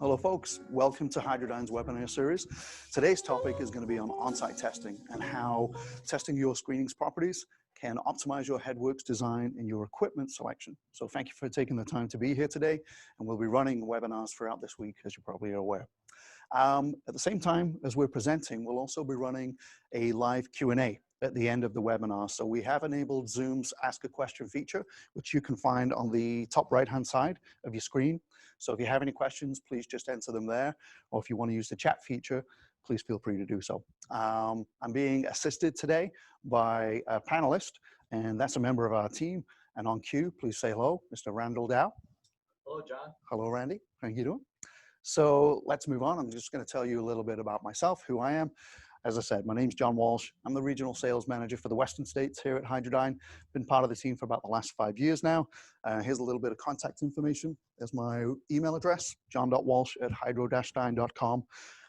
Hello folks, welcome to Hydro-Dyne's webinar series. Today's topic is going to be on on-site testing and how testing your screening's properties can optimize your Headworks design and your equipment selection. So thank you for taking the time to be here today, and we'll be running webinars throughout this week, as you probably are aware. At the same time as we're presenting, we'll also be running a live Q&A at the end of the webinar. So we have enabled Zoom's Ask a Question feature, which you can find on the top right-hand side of your screen. So if you have any questions, please just enter them there. Or if you want to use the chat feature, please feel free to do so. I'm being assisted today by a panelist, and that's a member of our team. And on cue, please say hello, Mr. Randall Dow. Hello, John. Hello, Randy. How are you doing? So let's move on. I'm just going to tell you a little bit about myself, who I am. As I said, my name's John Walsh. I'm the regional sales manager for the Western States here at Hydro-Dyne. Been part of the team for about the last 5 years now. Here's a little bit of contact information. There's my email address, john.walsh@hydro-dyne.com.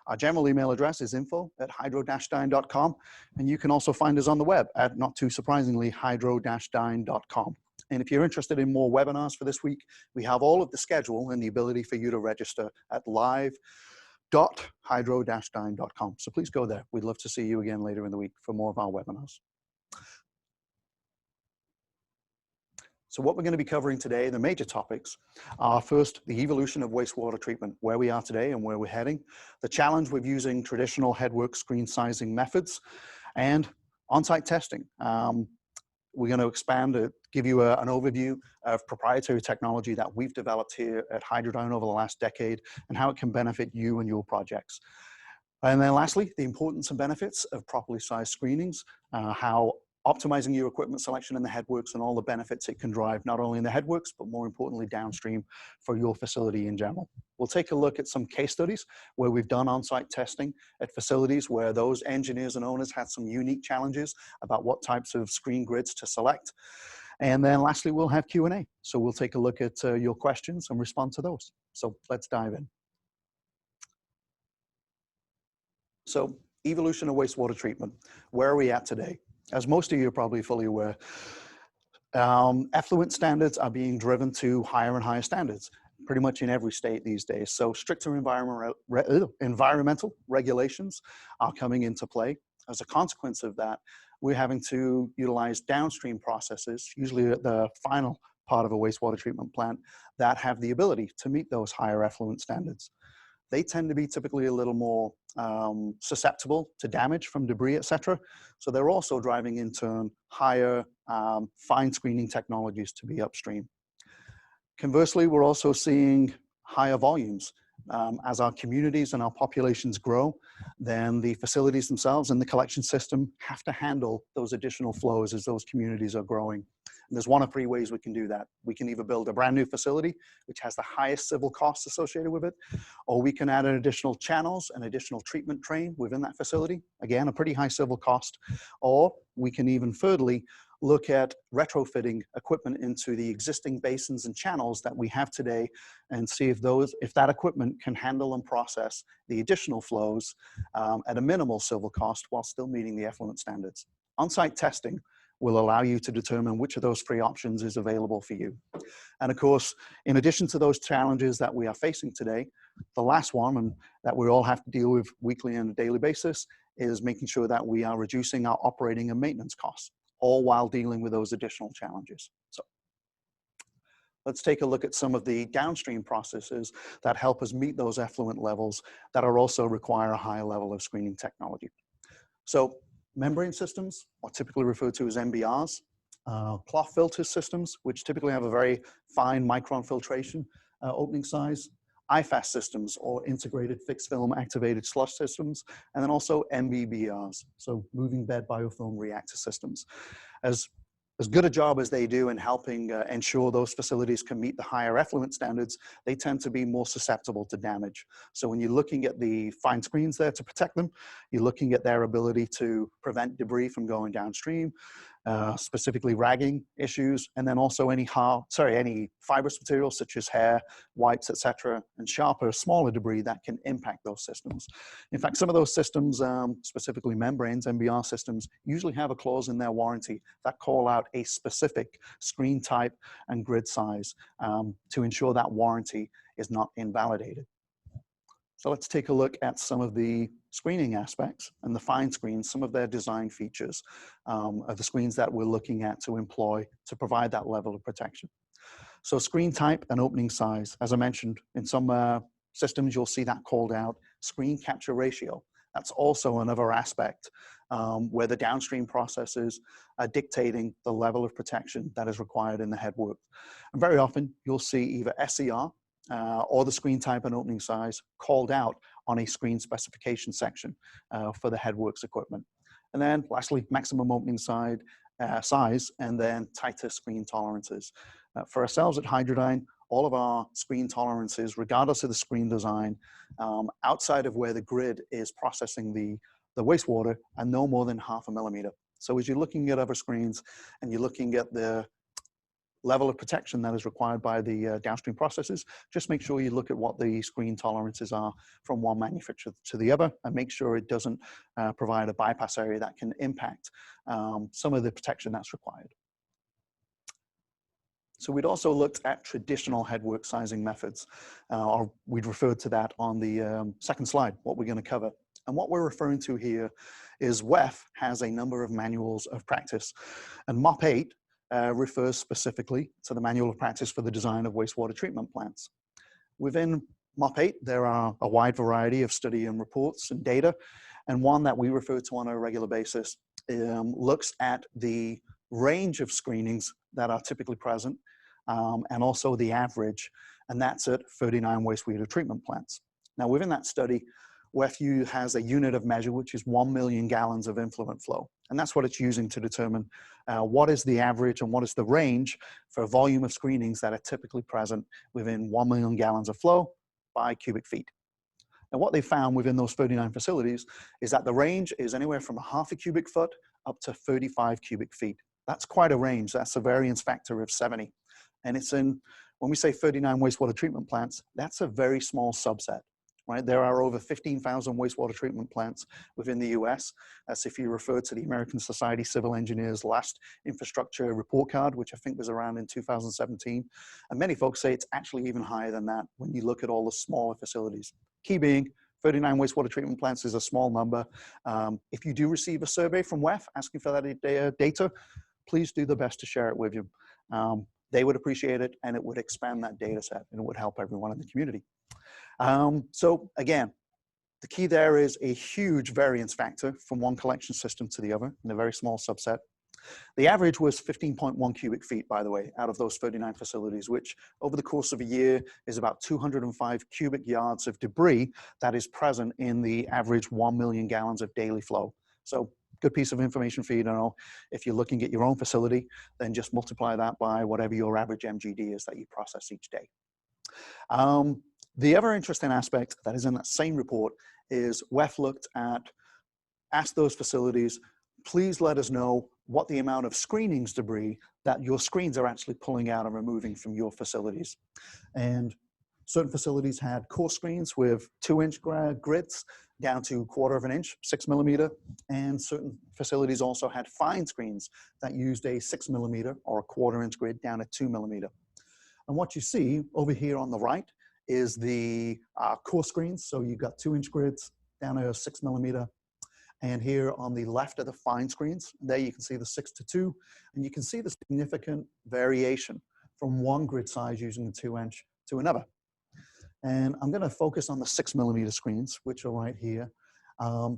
Our general email address is info@hydro-dyne.com. And you can also find us on the web at, not too surprisingly, hydro-dyne.com. And if you're interested in more webinars for this week, we have all of the schedule and the ability for you to register at live.hydro-dyne.com. So please go there. We'd love to see you again later in the week for more of our webinars. So what we're going to be covering today, the major topics, are first, the evolution of wastewater treatment, where we are today and where we're heading, the challenge with using traditional Headworks screen sizing methods, and on-site testing. We're going to expand to give you an overview of proprietary technology that we've developed here at Hydro-Dyne over the last decade and how it can benefit you and your projects. And then lastly, the importance and benefits of properly sized screenings, how optimizing your equipment selection in the Headworks and all the benefits it can drive, not only in the Headworks, but more importantly downstream for your facility in general. We'll take a look at some case studies where we've done on-site testing at facilities where those engineers and owners had some unique challenges about what types of screen grids to select. And then lastly, we'll have Q&A. So we'll take a look at your questions and respond to those. So let's dive in. So evolution of wastewater treatment, where are we at today? As most of you are probably fully aware, effluent standards are being driven to higher and higher standards, pretty much in every state these days. So stricter environmental regulations are coming into play. As a consequence of that, we're having to utilize downstream processes, usually at the final part of a wastewater treatment plant, that have the ability to meet those higher effluent standards. They tend to be typically a little more susceptible to damage from debris, etc. So they're also driving in turn higher fine screening technologies to be upstream. Conversely, we're also seeing higher volumes. As our communities and our populations grow, then the facilities themselves and the collection system have to handle those additional flows as those communities are growing. And there's one of three ways we can do that. We can either build a brand new facility, which has the highest civil costs associated with it, or we can add an additional channels and additional treatment train within that facility. Again, a pretty high civil cost. Or we can even thirdly look at retrofitting equipment into the existing basins and channels that we have today and see if that equipment can handle and process the additional flows at a minimal civil cost while still meeting the effluent standards. On-site testing will allow you to determine which of those three options is available for you. And of course, in addition to those challenges that we are facing today, the last one, and that we all have to deal with weekly and a daily basis, is making sure that we are reducing our operating and maintenance costs, all while dealing with those additional challenges. So let's take a look at some of the downstream processes that help us meet those effluent levels that are also require a higher level of screening technology. So membrane systems, or typically referred to as MBRs, cloth filter systems, which typically have a very fine micron filtration opening size, IFAS systems, or integrated fixed film activated slush systems, and then also MBBRs, so moving bed biofilm reactor systems. As good a job as they do in helping ensure those facilities can meet the higher effluent standards, they tend to be more susceptible to damage. So when you're looking at the fine screens there to protect them, you're looking at their ability to prevent debris from going downstream, specifically ragging issues, and then also any fibrous materials such as hair, wipes, etc., and sharper, smaller debris that can impact those systems. In fact, some of those systems, specifically membranes, MBR systems, usually have a clause in their warranty that call out a specific screen type and grid size to ensure that warranty is not invalidated. So let's take a look at some of the screening aspects and the fine screens, some of their design features of the screens that we're looking at to employ to provide that level of protection. So screen type and opening size, as I mentioned, in some systems you'll see that called out, screen capture ratio. That's also another aspect where the downstream processes are dictating the level of protection that is required in the headwork. And very often you'll see either SER or the screen type and opening size called out on a screen specification section for the Headworks equipment. And then lastly, maximum opening size, and then tighter screen tolerances. For ourselves at Hydro-Dyne, all of our screen tolerances, regardless of the screen design, outside of where the grid is processing the wastewater, are no more than 0.5 millimeter. So as you're looking at other screens and you're looking at the level of protection that is required by the downstream processes, just make sure you look at what the screen tolerances are from one manufacturer to the other, and make sure it doesn't provide a bypass area that can impact some of the protection that's required. So we'd also looked at traditional headwork sizing methods, or we'd referred to that on the second slide, what we're going to cover. And what we're referring to here is WEF has a number of manuals of practice, and MOP 8 refers specifically to the manual of practice for the design of wastewater treatment plants. Within MOP 8, there are a wide variety of study and reports and data, and one that we refer to on a regular basis looks at the range of screenings that are typically present, and also the average, and that's at 39 wastewater treatment plants. Now, within that study, WEF has a unit of measure, which is 1 million gallons of influent flow. And that's what it's using to determine what is the average and what is the range for a volume of screenings that are typically present within 1 million gallons of flow by cubic feet. And what they found within those 39 facilities is that the range is anywhere from 0.5 cubic foot up to 35 cubic feet. That's quite a range. That's a variance factor of 70. And it's in, when we say 39 wastewater treatment plants, that's a very small subset. Right? There are over 15,000 wastewater treatment plants within the US. That's if you refer to the American Society of Civil Engineers' last infrastructure report card, which I think was around in 2017. And many folks say it's actually even higher than that when you look at all the smaller facilities. Key being, 39 wastewater treatment plants is a small number. If you do receive a survey from WEF asking for that data, please do the best to share it with you. They would appreciate it, and it would expand that data set, and it would help everyone in the community. So again, the key there is a huge variance factor from one collection system to the other in a very small subset. The average was 15.1 cubic feet, by the way, out of those 39 facilities, which over the course of a year is about 205 cubic yards of debris that is present in the average 1 million gallons of daily flow. So good piece of information for you to know. If you're looking at your own facility, then just multiply that by whatever your average MGD is that you process each day. The other interesting aspect that is in that same report is WEF asked those facilities, please let us know what the amount of screenings debris that your screens are actually pulling out and removing from your facilities. And certain facilities had coarse screens with 2-inch grids down to 1/4 inch, 6 millimeter, and certain facilities also had fine screens that used a 6 millimeter or a 1/4 inch grid down to 2 millimeter. And what you see over here on the right is the core screens. So you've got 2-inch grids down to 6 millimeter. And here on the left are the fine screens. There you can see the 6 to 2. And you can see the significant variation from one grid size using the 2-inch to another. And I'm going to focus on the 6 millimeter screens, which are right here.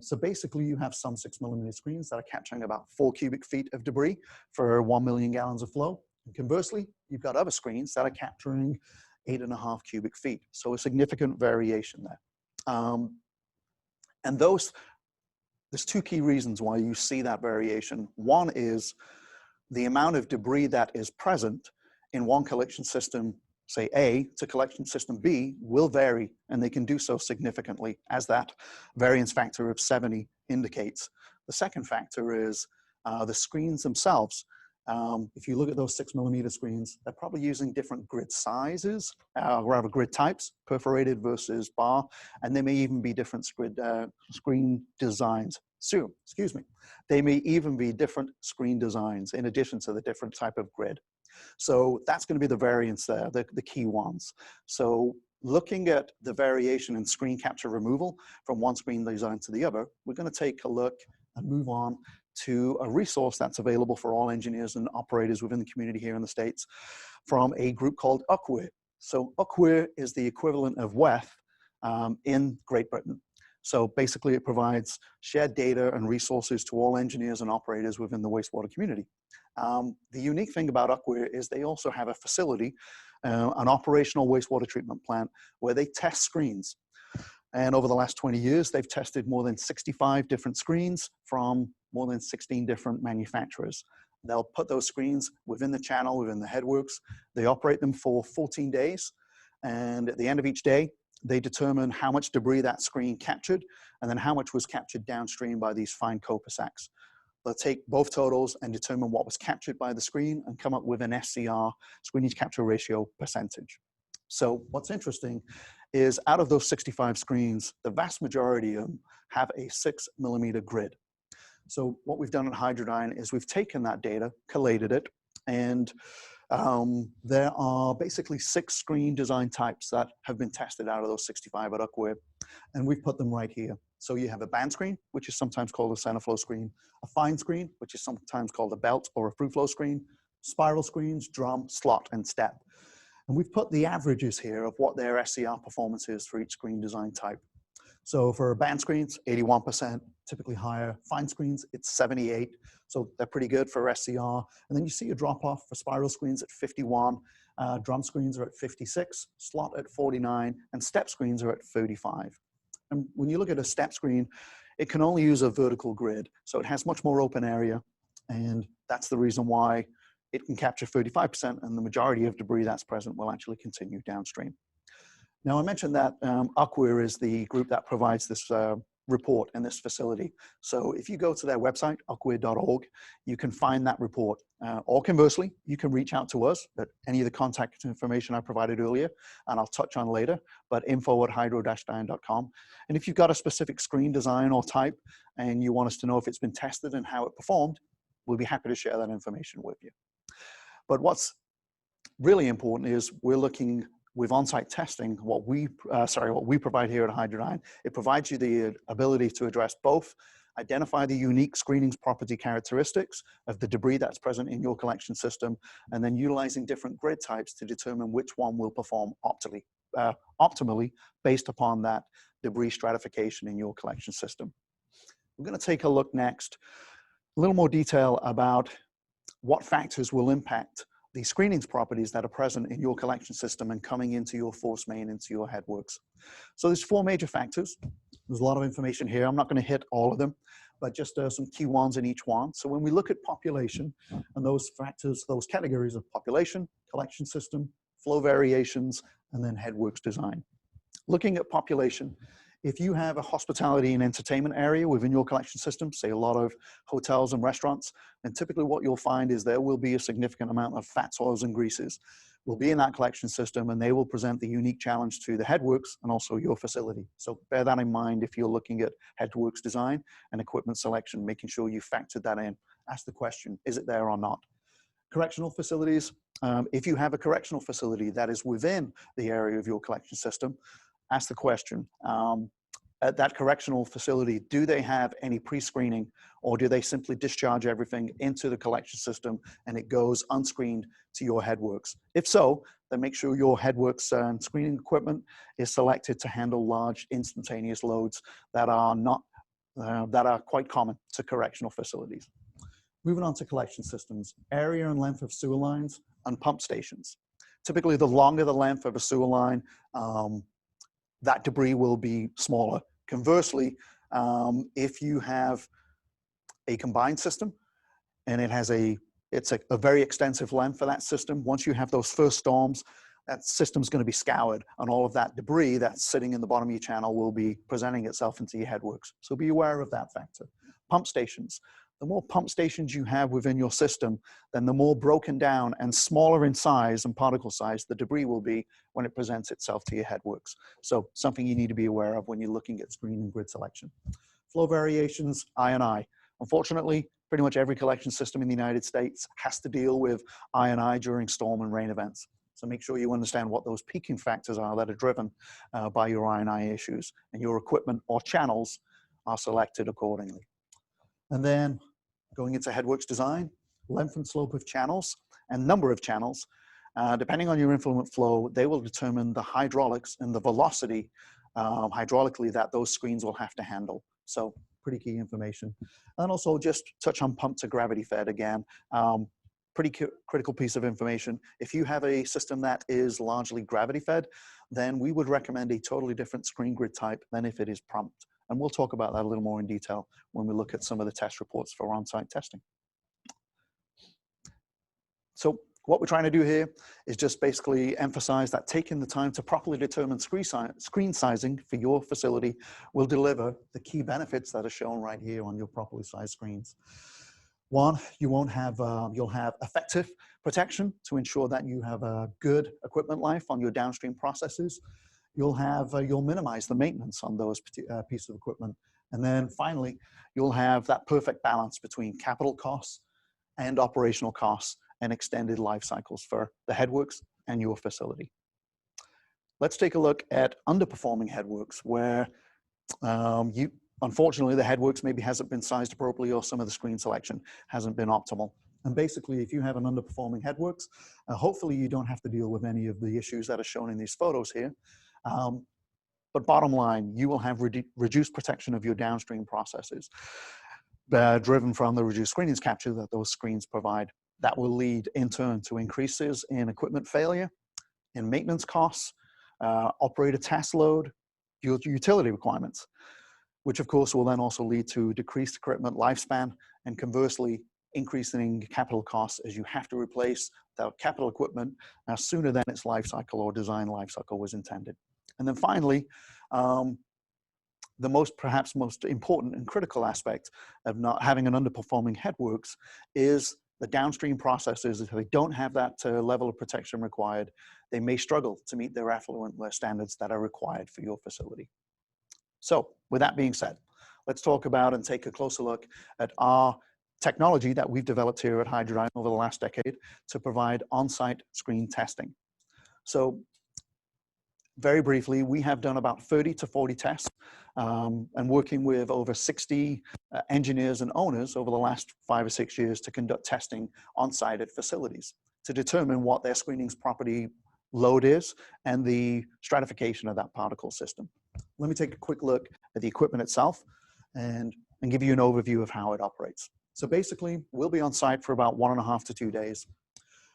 So basically you have some 6 millimeter screens that are capturing about 4 cubic feet of debris for 1 million gallons of flow. And conversely, you've got other screens that are capturing 8.5 cubic feet. So a significant variation there. And there's two key reasons why you see that variation. One is the amount of debris that is present in one collection system, say A, to collection system B, will vary, and they can do so significantly, as that variance factor of 70 indicates. The second factor is the screens themselves. If you look at those 6 millimeter screens, they're probably using different grid sizes, rather grid types, perforated versus bar, and they may even be different screen designs. So, excuse me, they may even be different screen designs in addition to the different type of grid. So that's going to be the variance there, the key ones. So looking at the variation in screen capture removal from one screen design to the other, we're going to take a look and move on to a resource that's available for all engineers and operators within the community here in the States from a group called UCWIR. So UCWIR is the equivalent of WEF in Great Britain. So basically it provides shared data and resources to all engineers and operators within the wastewater community. The unique thing about UCWIR is they also have a facility, an operational wastewater treatment plant where they test screens. And over the last 20 years, they've tested more than 65 different screens from more than 16 different manufacturers. They'll put those screens within the channel, within the headworks. They operate them for 14 days. And at the end of each day, they determine how much debris that screen captured and then how much was captured downstream by these fine copacecs. They'll take both totals and determine what was captured by the screen and come up with an SCR, screenage capture ratio percentage. So what's interesting is out of those 65 screens, the vast majority of them have a 6mm grid. So what we've done at Hydro-Dyne is we've taken that data, collated it, and there are basically 6 screen design types that have been tested out of those 65 at UCWIR, and we've put them right here. So you have a band screen, which is sometimes called a center flow screen, a fine screen, which is sometimes called a belt or a through flow screen, spiral screens, drum, slot, and step. And we've put the averages here of what their SCR performance is for each screen design type. So for band screens, 81%, typically higher. Fine screens, it's 78, so they're pretty good for SCR. And then you see a drop off for spiral screens at 51, drum screens are at 56, slot at 49, and step screens are at 35. And when you look at a step screen, it can only use a vertical grid, so it has much more open area, and that's the reason why it can capture 35%, and the majority of debris that's present will actually continue downstream. Now, I mentioned that UCWIR is the group that provides this report and this facility. So if you go to their website, ucwir.org, you can find that report. Or conversely, you can reach out to us at any of the contact information I provided earlier, and I'll touch on later, but info@hydro-dyne.com. And if you've got a specific screen design or type, and you want us to know if it's been tested and how it performed, we'll be happy to share that information with you. But what's really important is we're looking with on-site testing, what we provide here at Hydro-Dyne. It provides you the ability to address both, identify the unique screening's property characteristics of the debris that's present in your collection system, and then utilizing different grid types to determine which one will perform optimally based upon that debris stratification in your collection system. We're going to take a look next, a little more detail about what factors will impact the screening's properties that are present in your collection system and coming into your force main, into your headworks. So there's 4 major factors. There's a lot of information here. I'm not going to hit all of them, but just some key ones in each one. So when we look at population and those factors, those categories of population, collection system, flow variations, and then headworks design. Looking at population, if you have a hospitality and entertainment area within your collection system, say a lot of hotels and restaurants, then typically what you'll find is there will be a significant amount of fats, oils, and greases will be in that collection system, and they will present the unique challenge to the headworks and also your facility. So bear that in mind if you're looking at headworks design and equipment selection, making sure you factored that in. Ask the question, is it there or not? Correctional facilities, if you have a correctional facility that is within the area of your collection system, ask the question, at that correctional facility, do they have any pre-screening, or do they simply discharge everything into the collection system and it goes unscreened to your headworks? If so, then make sure your headworks and screening equipment is selected to handle large instantaneous loads that are quite common to correctional facilities. Moving on to collection systems, area and length of sewer lines and pump stations. Typically, the longer the length of a sewer line, that debris will be smaller. Conversely, if you have a combined system and it's a very extensive length for that system, once you have those first storms, that system's going to be scoured, and all of that debris that's sitting in the bottom of your channel will be presenting itself into your headworks. So be aware of that factor. Pump stations. The more pump stations you have within your system, then the more broken down and smaller in size and particle size the debris will be when it presents itself to your headworks. So something you need to be aware of when you're looking at screen and grid selection. Flow variations, I&I. Unfortunately, pretty much every collection system in the United States has to deal with I&I during storm and rain events. So make sure you understand what those peaking factors are that are driven by your I&I issues, and your equipment or channels are selected accordingly. And then going into Headworks design, length and slope of channels and number of channels. Depending on your influent flow, they will determine the hydraulics and the velocity hydraulically that those screens will have to handle. So pretty key information. And also just touch on pump to gravity fed again. Pretty critical piece of information. If you have a system that is largely gravity fed, then we would recommend a totally different screen grid type than if it is pumped. And we'll talk about that a little more in detail when we look at some of the test reports for on-site testing. So what we're trying to do here is just basically emphasize that taking the time to properly determine screen sizing for your facility will deliver the key benefits that are shown right here on your properly sized screens. One, you won't have, you'll have effective protection to ensure that you have a good equipment life on your downstream processes. You'll minimize the maintenance on those pieces of equipment. And then finally, you'll have that perfect balance between capital costs and operational costs and extended life cycles for the Headworks and your facility. Let's take a look at underperforming Headworks where unfortunately, the Headworks maybe hasn't been sized appropriately or some of the screen selection hasn't been optimal. And basically, if you have an underperforming Headworks, hopefully you don't have to deal with any of the issues that are shown in these photos here. But bottom line, you will have reduced protection of your downstream processes driven from the reduced screenings capture that those screens provide. That will lead in turn to increases in equipment failure, in maintenance costs, operator task load, utility requirements, which of course will then also lead to decreased equipment lifespan and conversely increasing capital costs as you have to replace that capital equipment sooner than its life cycle or design life cycle was intended. And then finally, the perhaps most important and critical aspect of not having an underperforming Headworks is the downstream processes. If they don't have that level of protection required, they may struggle to meet their effluent standards that are required for your facility. So with that being said, let's talk about and take a closer look at our technology that we've developed here at Hydro-Dyne over the last decade to provide on-site screen testing. So very briefly, we have done about 30 to 40 tests and working with over 60 engineers and owners over the last 5 or 6 years to conduct testing on-site at facilities to determine what their screening's property load is and the stratification of that particle system. Let me take a quick look at the equipment itself and give you an overview of how it operates. So basically, we'll be on site for about 1.5 to 2 days.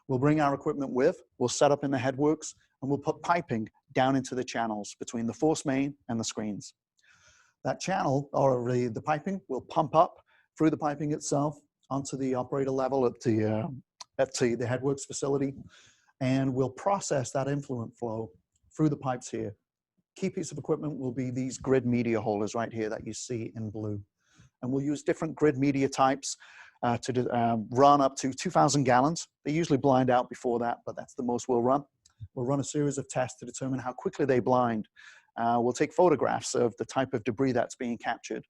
We'll bring our equipment with, we'll set up in the Headworks, and we'll put piping down into the channels between the force main and the screens. That channel, or the piping, will pump up through the piping itself onto the operator level at the Headworks facility, and we'll process that influent flow through the pipes here. Key piece of equipment will be these grid media holders right here that you see in blue. And we'll use different grid media types to run up to 2,000 gallons. They usually blind out before that, but that's the most we'll run. We'll run a series of tests to determine how quickly they blind. We'll take photographs of the type of debris that's being captured,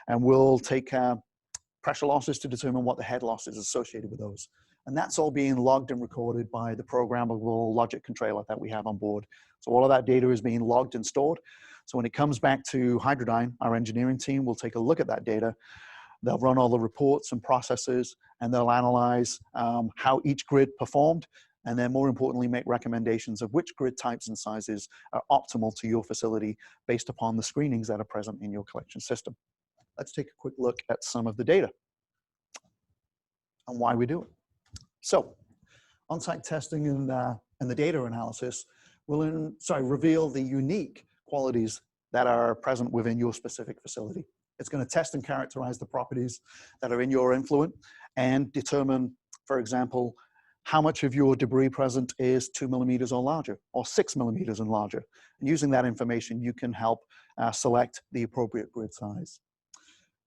and we'll take pressure losses to determine what the head loss is associated with those. And that's all being logged and recorded by the programmable logic controller that we have on board. So all of that data is being logged and stored. So when it comes back to Hydro-Dyne, our engineering team will take a look at that data. They'll run all the reports and processes, and they'll analyze how each grid performed, and then more importantly, make recommendations of which grid types and sizes are optimal to your facility based upon the screenings that are present in your collection system. Let's take a quick look at some of the data and why we do it. So, on-site testing and the data analysis will reveal the unique qualities that are present within your specific facility. It's going to test and characterize the properties that are in your influent and determine, for example, how much of your debris present is 2 millimeters or larger, or 6 millimeters and larger. And using that information, you can help select the appropriate grid size.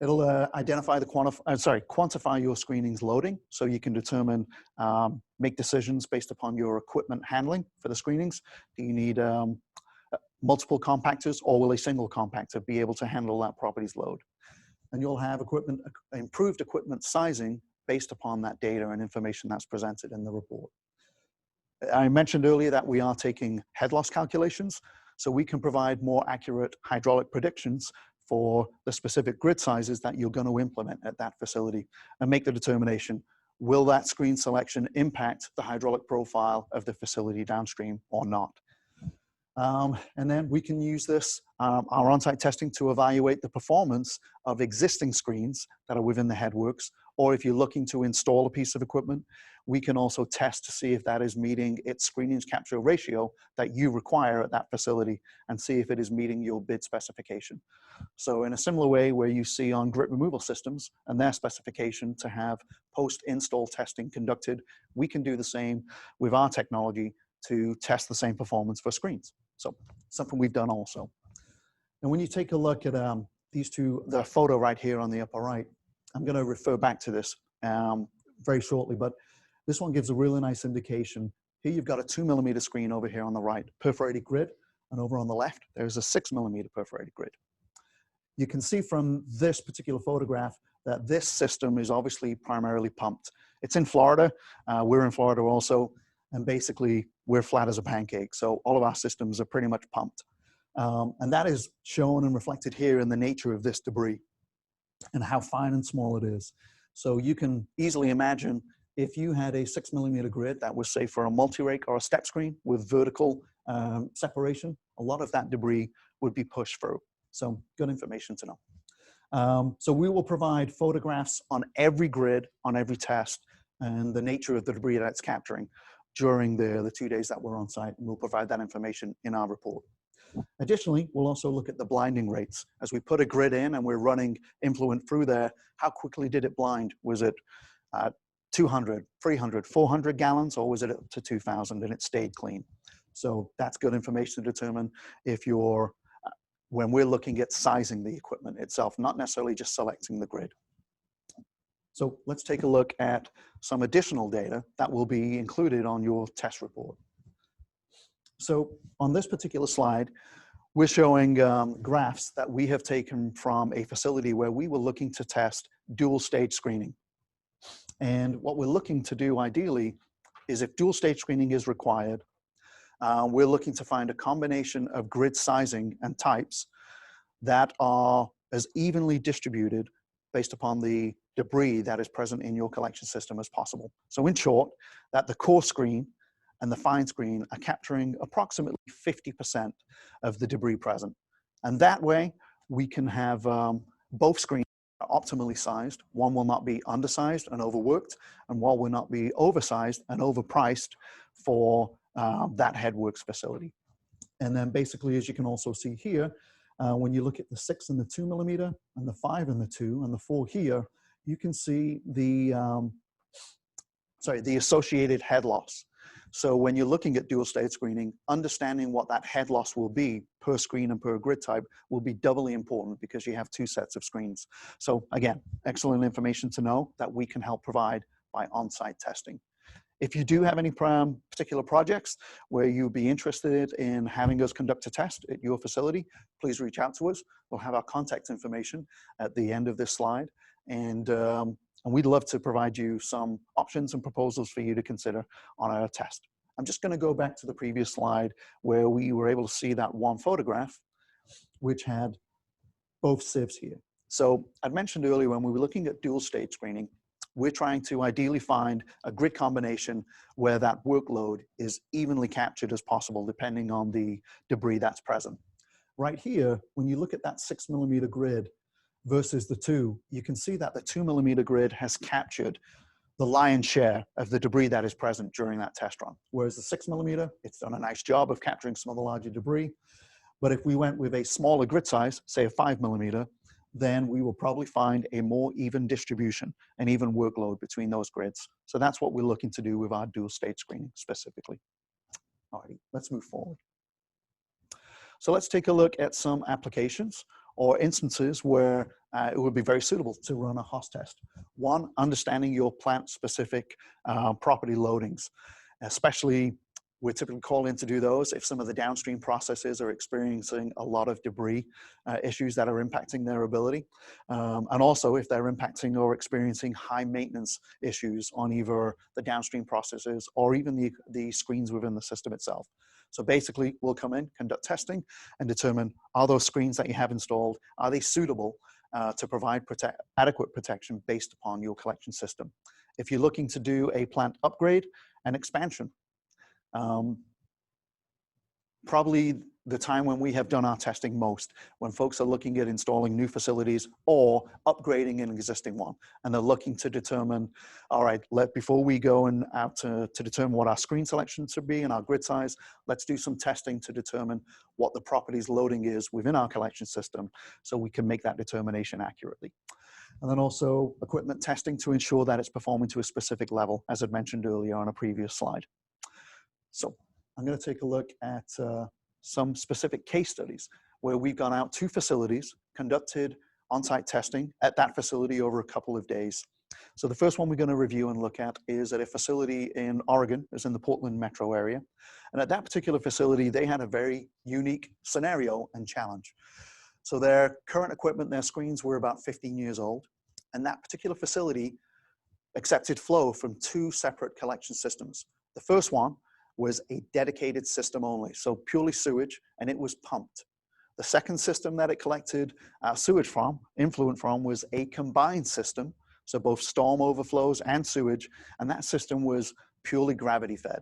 It'll identify quantify your screening's loading, so you can determine, make decisions based upon your equipment handling for the screenings. Do you need multiple compactors, or will a single compactor be able to handle that property's load? And you'll have improved equipment sizing based upon that data and information that's presented in the report. I mentioned earlier that we are taking head loss calculations, so we can provide more accurate hydraulic predictions for the specific grid sizes that you're going to implement at that facility and make the determination, will that screen selection impact the hydraulic profile of the facility downstream or not? And then we can use this, our on-site testing, to evaluate the performance of existing screens that are within the Headworks, or if you're looking to install a piece of equipment, we can also test to see if that is meeting its screening capture ratio that you require at that facility and see if it is meeting your bid specification. So in a similar way where you see on grit removal systems and their specification to have post-install testing conducted, we can do the same with our technology to test the same performance for screens. So something we've done also. And when you take a look at these two, the photo right here on the upper right, I'm going to refer back to this very shortly, but this one gives a really nice indication. Here you've got a 2mm screen over here on the right, perforated grid, and over on the left, there's a 6mm perforated grid. You can see from this particular photograph that this system is obviously primarily pumped. It's in Florida, we're in Florida also, and basically we're flat as a pancake. So all of our systems are pretty much pumped. And that is shown and reflected here in the nature of this debris and how fine and small it is. So you can easily imagine if you had a 6mm grid that was, say, for a multi-rake or a step screen with vertical separation, a lot of that debris would be pushed through. So good information to know. So we will provide photographs on every grid, on every test, and the nature of the debris that it's capturing during the 2 days that we're on site, and we'll provide that information in our report. Additionally, we'll also look at the blinding rates. As we put a grid in and we're running influent through there, how quickly did it blind? Was it 200, 300, 400 gallons, or was it up to 2,000 and it stayed clean? So that's good information to determine if you're, when we're looking at sizing the equipment itself, not necessarily just selecting the grid. So let's take a look at some additional data that will be included on your test report. So on this particular slide, we're showing graphs that we have taken from a facility where we were looking to test dual stage screening. And what we're looking to do ideally is, if dual stage screening is required, we're looking to find a combination of grid sizing and types that are as evenly distributed based upon the debris that is present in your collection system as possible. So in short, that the core screen and the fine screen are capturing approximately 50% of the debris present. And that way, we can have both screens optimally sized. One will not be undersized and overworked, and one will not be oversized and overpriced for that Headworks facility. And then basically, as you can also see here, when you look at the 6 and the 2mm and the 5 and the 2 and the 4 here, you can see the associated head loss. So when you're looking at dual stage screening, understanding what that head loss will be per screen and per grid type will be doubly important because you have 2 sets of screens. So again, excellent information to know that we can help provide by on-site testing. If you do have any particular projects where you'd be interested in having us conduct a test at your facility, please reach out to us. We'll have our contact information at the end of this slide. And we'd love to provide you some options and proposals for you to consider on our test. I'm just going to go back to the previous slide where we were able to see that one photograph, which had both sieves here. So I'd mentioned earlier when we were looking at dual stage screening, we're trying to ideally find a grid combination where that workload is evenly captured as possible, depending on the debris that's present. Right here, when you look at that 6mm grid versus the 2, you can see that the 2mm grid has captured the lion's share of the debris that is present during that test run. Whereas the 6mm, it's done a nice job of capturing some of the larger debris. But if we went with a smaller grid size, say a 5mm, then we will probably find a more even distribution, an even workload between those grids. So that's what we're looking to do with our dual stage screening specifically. All right, let's move forward. So let's take a look at some applications or instances where it would be very suitable to run a HOS test. One, understanding your plant-specific property loadings, especially We're typically called in to do those if some of the downstream processes are experiencing a lot of debris issues that are impacting their ability. And also if they're impacting or experiencing high maintenance issues on either the downstream processes or even the screens within the system itself. So basically, we'll come in, conduct testing, and determine, are those screens that you have installed, are they suitable to provide adequate protection based upon your collection system? If you're looking to do a plant upgrade and expansion, probably the time when we have done our testing most, when folks are looking at installing new facilities or upgrading an existing one, and they're looking to determine, all right, before we go and out to determine what our screen selection should be and our grid size, let's do some testing to determine what the properties loading is within our collection system so we can make that determination accurately. And then also equipment testing to ensure that it's performing to a specific level, as I mentioned earlier on a previous slide. So I'm going to take a look at some specific case studies where we've gone out to facilities, conducted on-site testing at that facility over a couple of days. So the first one we're going to review and look at is at a facility in Oregon, it's in the Portland metro area. And at that particular facility, they had a very unique scenario and challenge. So their current equipment, their screens were about 15 years old. And that particular facility accepted flow from two separate collection systems. The first one was a dedicated system only, so purely sewage, and it was pumped. The second system that it collected sewage from, influent from, was a combined system, so both storm overflows and sewage, and that system was purely gravity fed.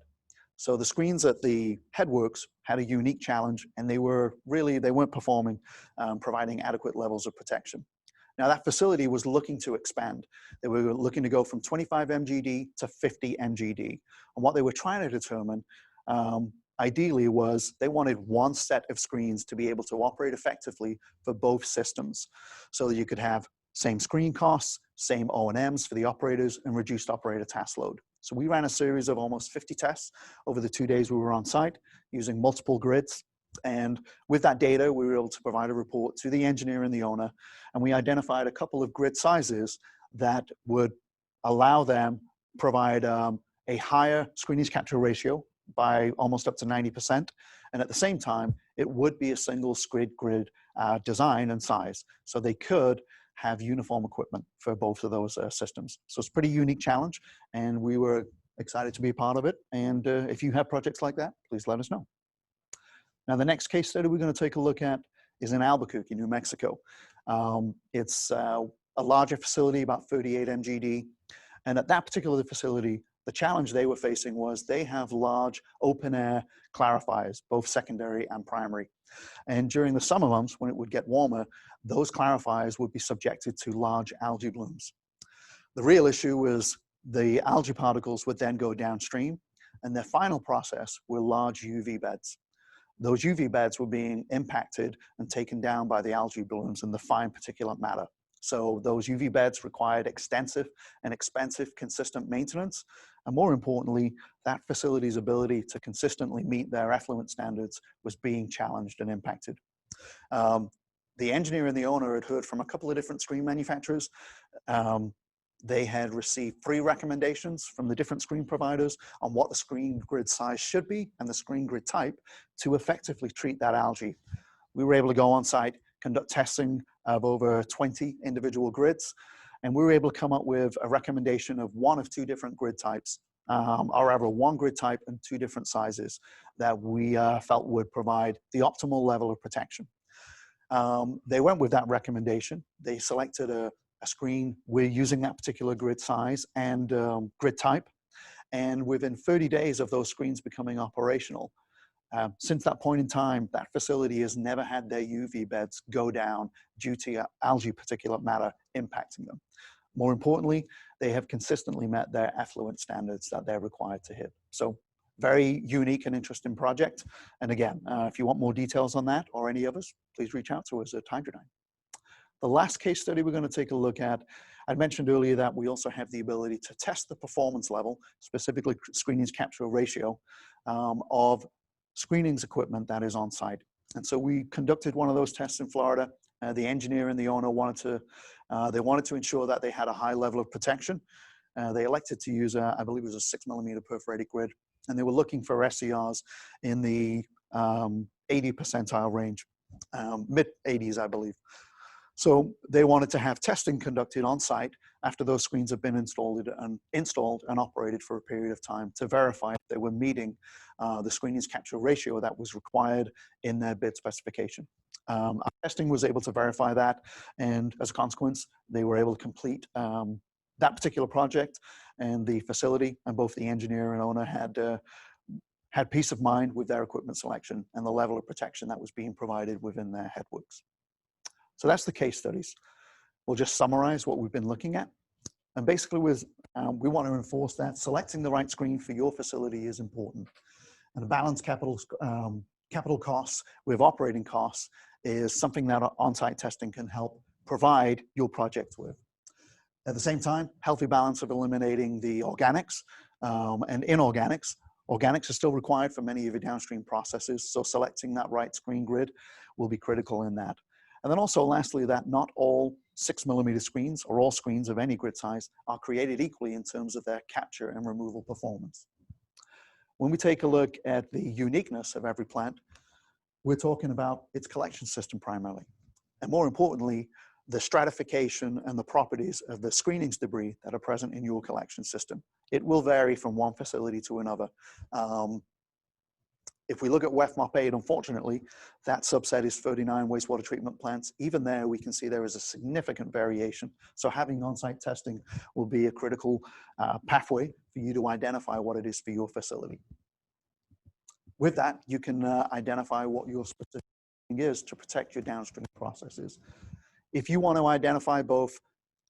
So the screens at the Headworks had a unique challenge, and they weren't performing, providing adequate levels of protection. Now that facility was looking to expand. They were looking to go from 25 MGD to 50 MGD. And what they were trying to determine, ideally, was they wanted one set of screens to be able to operate effectively for both systems. So that you could have same screen costs, same O&Ms for the operators, and reduced operator task load. So we ran a series of almost 50 tests over the 2 days we were on site using multiple grids. And with that data, we were able to provide a report to the engineer and the owner, and we identified a couple of grid sizes that would allow them provide a higher screenage capture ratio by almost up to 90%. And at the same time, it would be a single grid design and size. So they could have uniform equipment for both of those systems. So it's a pretty unique challenge, and we were excited to be a part of it. And if you have projects like that, please let us know. Now, the next case study we're going to take a look at is in Albuquerque, New Mexico. It's a larger facility, about 38 MGD. And at that particular facility, the challenge they were facing was they have large open air clarifiers, both secondary and primary. And during the summer months, when it would get warmer, those clarifiers would be subjected to large algae blooms. The real issue was the algae particles would then go downstream, and their final process were large UV beds. Those UV beds were being impacted and taken down by the algae blooms and the fine particulate matter. So those UV beds required extensive and expensive consistent maintenance. And more importantly, that facility's ability to consistently meet their effluent standards was being challenged and impacted. The engineer and the owner had heard from a couple of different screen manufacturers. They had received 3 recommendations from the different screen providers on what the screen grid size should be and the screen grid type to effectively treat that algae. We were able to go on site, conduct testing of over 20 individual grids, and we were able to come up with a recommendation of 1 of 2 different grid types, or rather 1 grid type and 2 different sizes that we felt would provide the optimal level of protection. They went with that recommendation. They selected a screen, we're using that particular grid size and grid type. And within 30 days of those screens becoming operational, since that point in time, that facility has never had their UV beds go down due to algae particulate matter impacting them. More importantly, they have consistently met their effluent standards that they're required to hit. So very unique and interesting project. And again, if you want more details on that or any others, please reach out to us at Hydro-Dyne. The last case study we're going to take a look at, I mentioned earlier that we also have the ability to test the performance level, specifically screenings capture ratio, of screenings equipment that is on site. And so we conducted one of those tests in Florida. The engineer and the owner wanted to ensure that they had a high level of protection. They elected to use, I believe it was a 6mm perforated grid. and they were looking for SCRs in the 80 percentile range, mid 80s, I believe. So they wanted to have testing conducted on site after those screens have been installed and operated for a period of time to verify if they were meeting the screening's capture ratio that was required in their bid specification. Our testing was able to verify that, and as a consequence, they were able to complete that particular project, and the facility and both the engineer and owner had peace of mind with their equipment selection and the level of protection that was being provided within their Headworks. So that's the case studies. We'll just summarize what we've been looking at. And basically, we want to enforce that selecting the right screen for your facility is important. And a balanced capital costs with operating costs is something that on-site testing can help provide your project with. At the same time, healthy balance of eliminating the organics and inorganics. Organics are still required for many of your downstream processes, so selecting that right screen grid will be critical in that. And then also lastly, that not all 6mm screens or all screens of any grid size are created equally in terms of their capture and removal performance. When we take a look at the uniqueness of every plant, we're talking about its collection system primarily. And more importantly, the stratification and the properties of the screenings debris that are present in your collection system. It will vary from one facility to another. If we look at WEF-MOP 8, unfortunately, that subset is 39 wastewater treatment plants. Even there, we can see there is a significant variation. So having on-site testing will be a critical pathway for you to identify what it is for your facility. With that, you can identify what your specific is to protect your downstream processes. If you want to identify both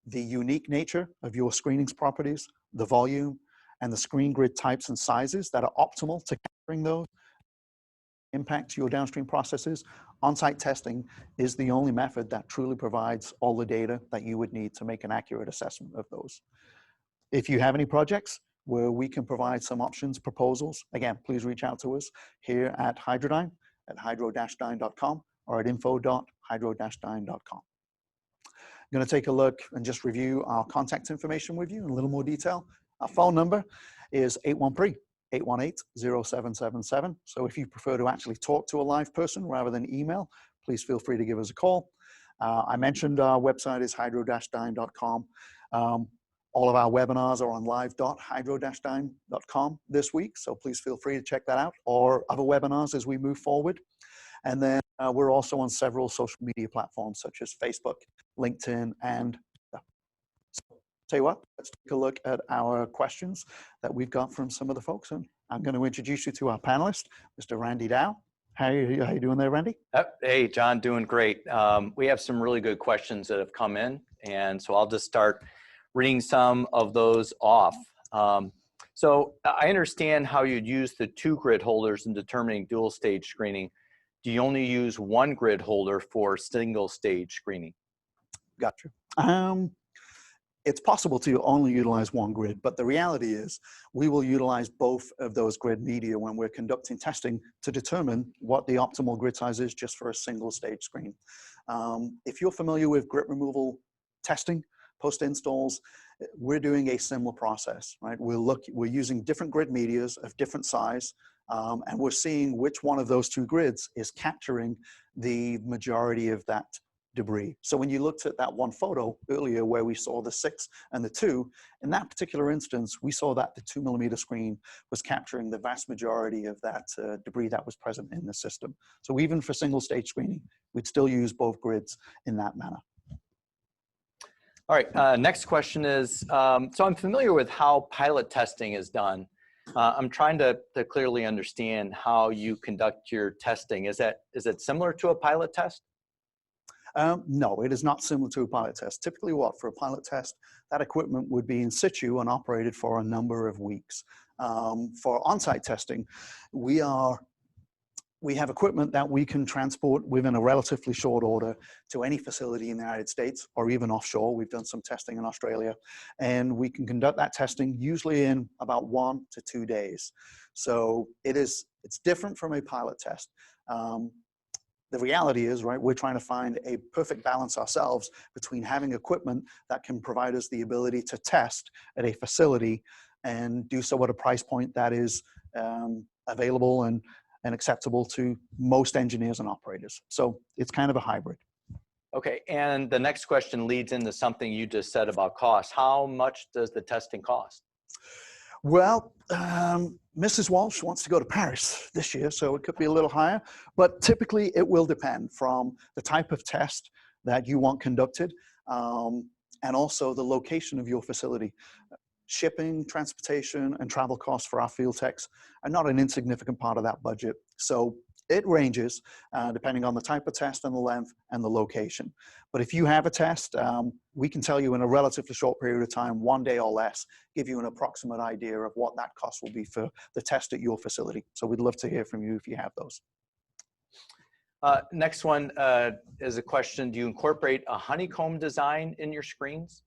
the unique nature of your screening's properties, the volume, and the screen grid types and sizes that are optimal to capturing those, impact to your downstream processes, on-site testing is the only method that truly provides all the data that you would need to make an accurate assessment of those. If you have any projects where we can provide some options, proposals, again, please reach out to us here at Hydro-Dyne at hydro-dyne.com or at info.hydro-dyne.com. I'm going to take a look and just review our contact information with you in a little more detail. Our phone number is 813-818-0777. So if you prefer to actually talk to a live person rather than email, please feel free to give us a call. I mentioned our website is hydro-dyne.com. All of our webinars are on live.hydro-dyne.com this week, so please feel free to check that out, or other webinars as we move forward. And then we're also on several social media platforms such as Facebook, LinkedIn, and so, tell you what, let's take a look at our questions that we've got from some of the folks. And I'm going to introduce you to our panelist, Mr. Randy Dow. How are you doing there, Randy? Hey, John, doing great. We have some really good questions that have come in, and so I'll just start reading some of those off. So I understand how you'd use the 2 grid holders in determining dual stage screening. Do you only use 1 grid holder for single stage screening? Gotcha. It's possible to only utilize 1 grid, but the reality is we will utilize both of those grid media when we're conducting testing to determine what the optimal grid size is just for a single stage screen. If you're familiar with grit removal testing, post installs, we're doing a similar process, right? We're using different grid medias of different size, and we're seeing which one of those 2 grids is capturing the majority of that debris. So when you looked at that one photo earlier where we saw the 6 and the 2, in that particular instance, we saw that the 2mm screen was capturing the vast majority of that debris that was present in the system. So even for single stage screening, we'd still use both grids in that manner. All right, next question is, so I'm familiar with how pilot testing is done. I'm trying to clearly understand how you conduct your testing. Is it similar to a pilot test? No, it is not similar to a pilot test. Typically for a pilot test, that equipment would be in situ and operated for a number of weeks. For on-site testing, we have equipment that we can transport within a relatively short order to any facility in the United States or even offshore. We've done some testing in Australia, and we can conduct that testing usually in about 1 to 2 days. So it's different from a pilot test. The reality is, right, we're trying to find a perfect balance ourselves between having equipment that can provide us the ability to test at a facility and do so at a price point that is available and acceptable to most engineers and operators. So it's kind of a hybrid. Okay, and the next question leads into something you just said about cost. How much does the testing cost? Well, Mrs. Walsh wants to go to Paris this year, so it could be a little higher, but typically it will depend from the type of test that you want conducted, and also the location of your facility. Shipping, transportation, and travel costs for our field techs are not an insignificant part of that budget. So it ranges depending on the type of test and the length and the location. But if you have a test, we can tell you in a relatively short period of time, 1 day or less, give you an approximate idea of what that cost will be for the test at your facility. So we'd love to hear from you if you have those. Next one is a question. Do you incorporate a honeycomb design in your screens?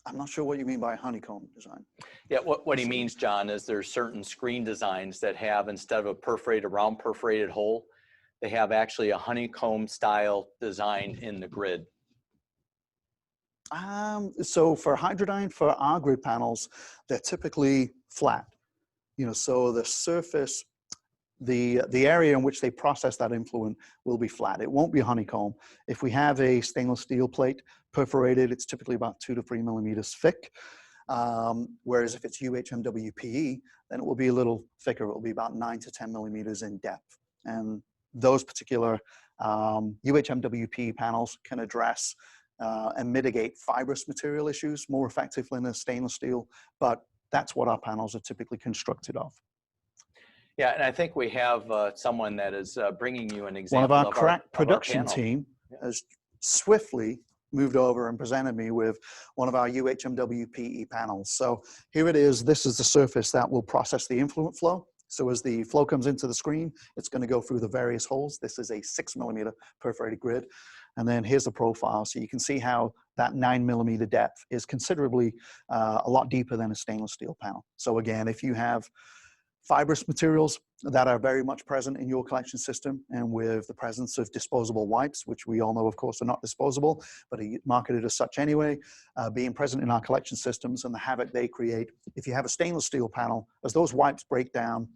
I'm not sure what you mean by honeycomb design. Yeah, what he means, John, is there's certain screen designs that have, instead of a round perforated hole, they have actually a honeycomb style design in the grid. So for Hydro-Dyne, for our grid panels, they're typically flat. So the surface, the area in which they process that influent will be flat. It won't be honeycomb. If we have a stainless steel plate perforated, it's typically about 2 to 3 millimeters thick. Whereas if it's UHMWPE, then it will be a little thicker. It will be about 9 to 10 millimeters in depth. And those particular UHMWPE panels can address and mitigate fibrous material issues more effectively than a stainless steel, but that's what our panels are typically constructed of. Yeah, and I think we have someone that is bringing you an example. One of our crack production team has swiftly moved over and presented me with one of our UHMWPE panels. So here it is. This is the surface that will process the influent flow. So as the flow comes into the screen, it's going to go through the various holes. This is a 6 millimeter perforated grid. And then here's the profile. So you can see how that 9 millimeter depth is considerably a lot deeper than a stainless steel panel. So again, if you have fibrous materials that are very much present in your collection system, and with the presence of disposable wipes, which we all know, of course, are not disposable, but are marketed as such anyway, being present in our collection systems and the havoc they create. If you have a stainless steel panel, as those wipes break down,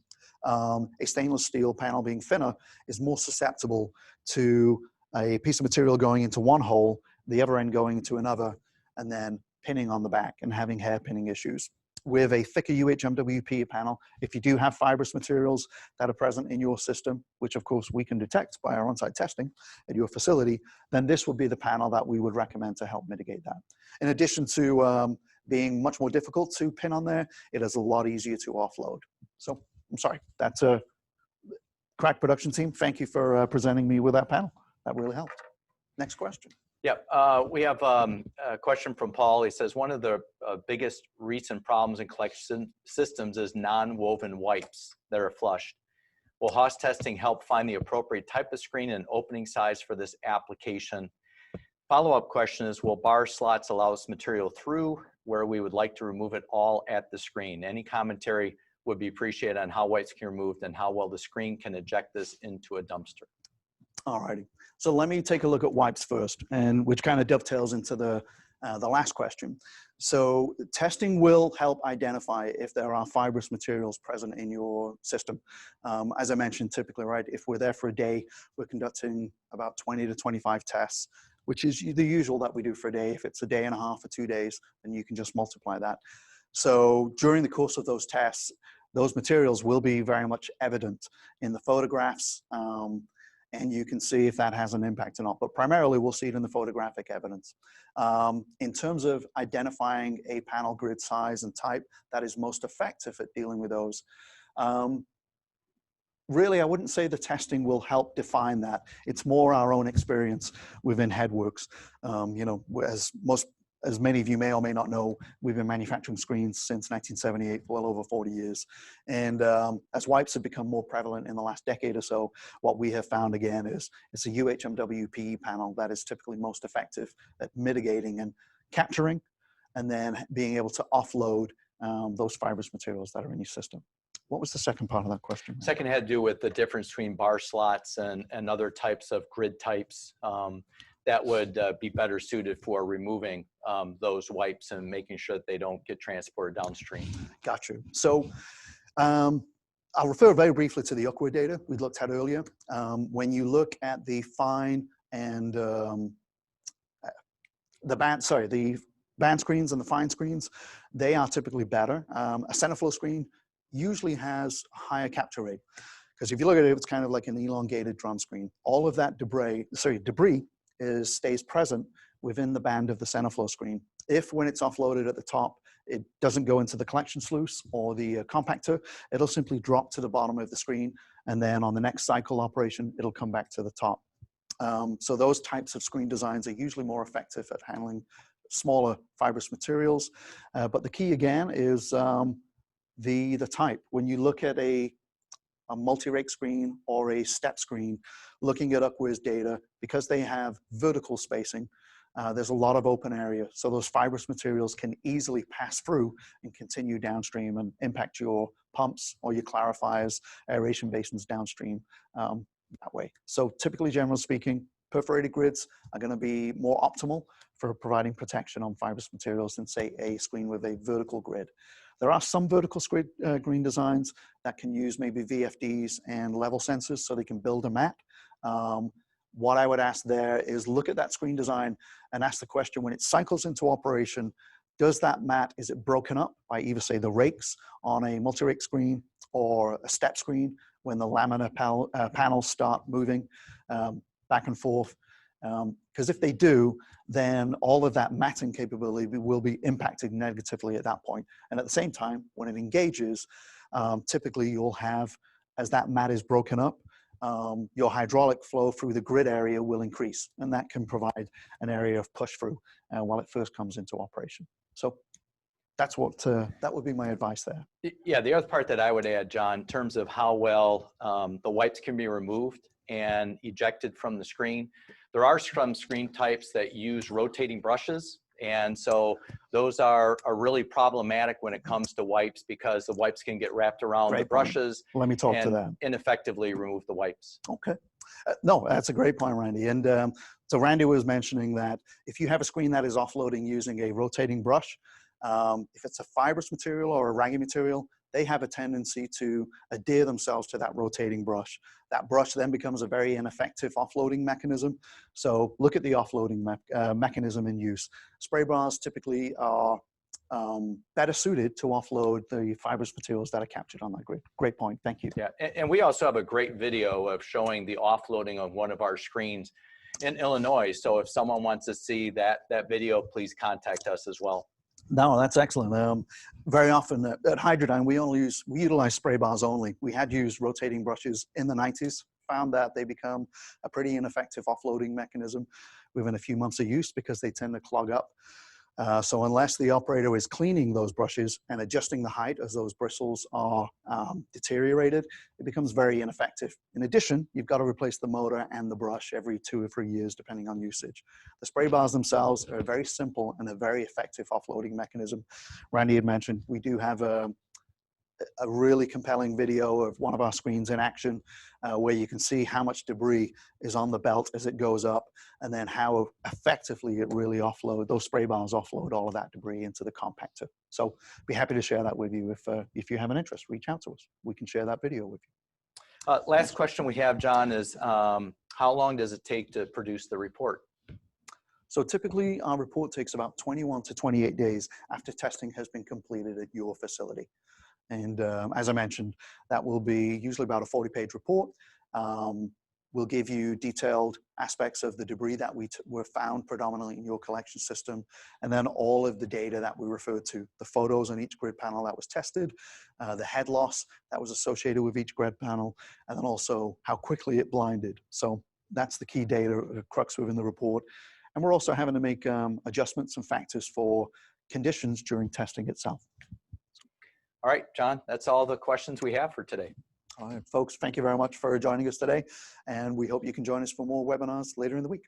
a stainless steel panel being thinner is more susceptible to a piece of material going into one hole, the other end going into another, and then pinning on the back and having hair pinning issues. With a thicker UHMWP panel, if you do have fibrous materials that are present in your system, which of course we can detect by our on-site testing at your facility, then this would be the panel that we would recommend to help mitigate that. In addition to being much more difficult to pin on there, it is a lot easier to offload. So I'm sorry, that's a crack production team. Thank you for presenting me with that panel. That really helped. Next question. Yeah, we have a question from Paul. He says, one of the biggest recent problems in collection systems is non-woven wipes that are flushed. Will Haas testing help find the appropriate type of screen and opening size for this application? Follow-up question is, will bar slots allow this material through where we would like to remove it all at the screen? Any commentary would be appreciated on how wipes can be removed and how well the screen can eject this into a dumpster. All righty. So let me take a look at wipes first, and which kind of dovetails into the last question. So testing will help identify if there are fibrous materials present in your system. As I mentioned, typically, right, if we're there for a day, we're conducting about 20 to 25 tests, which is the usual that we do for a day. If it's a day and a half or 2 days, then you can just multiply that. So during the course of those tests, those materials will be very much evident in the photographs, and you can see if that has an impact or not. But primarily, we'll see it in the photographic evidence. In terms of identifying a panel grid size and type that is most effective at dealing with those, really, I wouldn't say the testing will help define that. It's more our own experience within Headworks. You know, as many of you may or may not know, we've been manufacturing screens since 1978, well over 40 years. And as wipes have become more prevalent in the last decade or so, what we have found again is it's a UHMWPE panel that is typically most effective at mitigating and capturing, and then being able to offload those fibrous materials that are in your system. What was the second part of that question? Second had to do with the difference between bar slots and other types of grid types that would be better suited for removing those wipes and making sure that they don't get transported downstream? Got you. So I'll refer very briefly to the UCWA data we looked at earlier. When you look at the fine and the band screens and the fine screens, they are typically better. A center flow screen usually has higher capture rate, because if you look at it, it's kind of like an elongated drum screen. All of that debris stays present within the band of the center flow screen. If when it's offloaded at the top, it doesn't go into the collection sluice or the compactor, it'll simply drop to the bottom of the screen, and then on the next cycle operation, it'll come back to the top. So those types of screen designs are usually more effective at handling smaller fibrous materials. But the key again is the type. When you look at a multi-rake screen or a step screen, looking at UCWA's data, because they have vertical spacing, there's a lot of open area. So those fibrous materials can easily pass through and continue downstream and impact your pumps or your clarifiers, aeration basins downstream that way. So typically, generally speaking, perforated grids are going to be more optimal for providing protection on fibrous materials than, say, a screen with a vertical grid. There are some vertical screen designs that can use maybe VFDs and level sensors so they can build a mat. What I would ask there is look at that screen design and ask the question, when it cycles into operation, does that mat, is it broken up by either, say, the rakes on a multi-rake screen or a step screen when the laminar panels start moving back and forth? Because if they do, then all of that matting capability will be impacted negatively at that point. And at the same time, when it engages, typically you'll have, as that mat is broken up, your hydraulic flow through the grid area will increase, and that can provide an area of push through while it first comes into operation. So that's what, that would be my advice there. Yeah, the other part that I would add, John, in terms of how well the wipes can be removed and ejected from the screen, there are some screen types that use rotating brushes. And so those are really problematic when it comes to wipes, because the wipes can get wrapped around the brushes. Let me talk to and that. ineffectively remove the wipes. Okay. No, that's a great point, Randy. And so Randy was mentioning that if you have a screen that is offloading using a rotating brush, if it's a fibrous material or a raggy material, they have a tendency to adhere themselves to that rotating brush. That brush then becomes a very ineffective offloading mechanism. So look at the offloading mechanism in use. Spray bars typically are better suited to offload the fibrous materials that are captured on that grid. Great point, thank you. Yeah, and we also have a great video of showing the offloading of one of our screens in Illinois. So if someone wants to see that video, please contact us as well. No, that's excellent. Very often at Hydro-Dyne, we utilize spray bars only. We had used rotating brushes in the 90s, found that they become a pretty ineffective offloading mechanism within a few months of use because they tend to clog up. So unless the operator is cleaning those brushes and adjusting the height as those bristles are deteriorated, it becomes very ineffective. In addition, you've got to replace the motor and the brush every 2 or 3 years, depending on usage. The spray bars themselves are very simple and a very effective offloading mechanism. Randy had mentioned we do have a really compelling video of one of our screens in action where you can see how much debris is on the belt as it goes up, and then how effectively it really those spray bars offload all of that debris into the compactor. So be happy to share that with you. If you have an interest, reach out to us. We can share that video with you. Last question we have, John, is how long does it take to produce the report? So typically our report takes about 21 to 28 days after testing has been completed at your facility. And as I mentioned, that will be usually about a 40-page report. We'll give you detailed aspects of the debris that were found predominantly in your collection system, and then all of the data that we referred to, the photos on each grid panel that was tested, the head loss that was associated with each grid panel, and then also how quickly it blinded. So that's the key data crux within the report. And we're also having to make adjustments and factors for conditions during testing itself. All right, John, that's all the questions we have for today. All right, folks, thank you very much for joining us today. And we hope you can join us for more webinars later in the week.